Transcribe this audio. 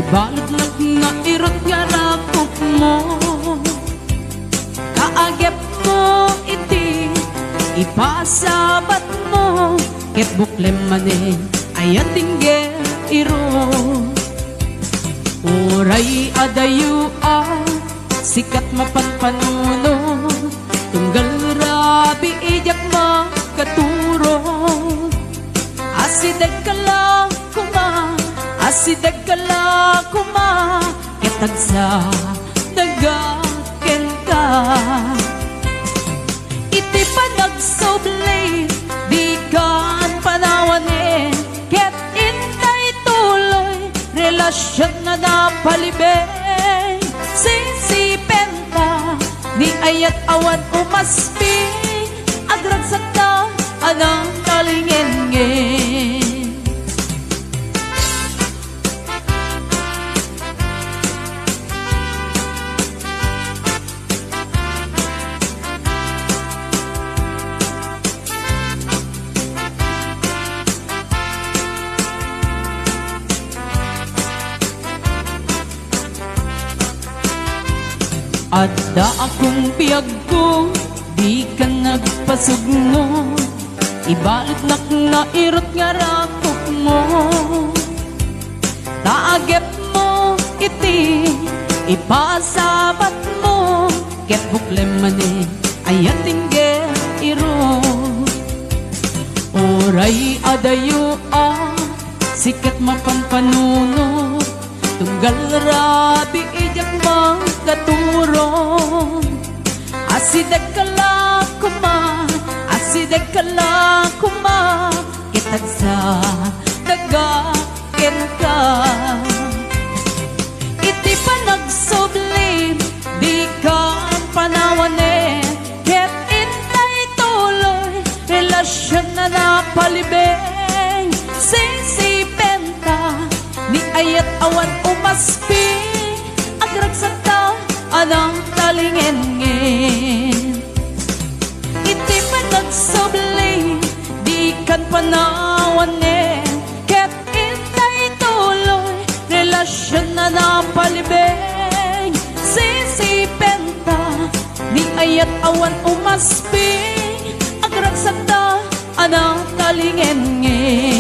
Ibalot lang nga irot nga rakop mo, kaagep mo iti ipasabat mo, ket buklem mani ayat tingger iro. Uray adayu sikat mapanpanuno, tunggal rabi ijak makaturo. Asideg kala kuma, asideg kala kuma, ketagsa dagaken ka. Iti panagsoblay, di kan panawanin, ket intay tuloy, relasyon na napalibay. Sisipen ta, ni ayat awan umasping, agragsak ta, anang kalingin-ngin. At da akong biyag ko, di ka nagpasugno, ibalot nak na irot nga rakop mo. Taagep mo iti ipasabat mo, ket buklem mani ayat tingger iro. Oray adayo sikat mapanpanuno, tunggal rabi ijak makaturo. Asideg kala kuma, asideg kala kuma, kitagsa dagaken ka. Iti panagsoblim, di ka panawanin, ket intay tuloy, relasyon na napalibay. Sisipen ta, ni ayat awan umasping, agragsak ta, anang talingin-ngin. Iti panagsobli, di kan panawanin, ket intay tuloy, relasyon na napalibay. Sisipen ta, ni ayat awan umasping, agragsak ta, anang talingin-ngin.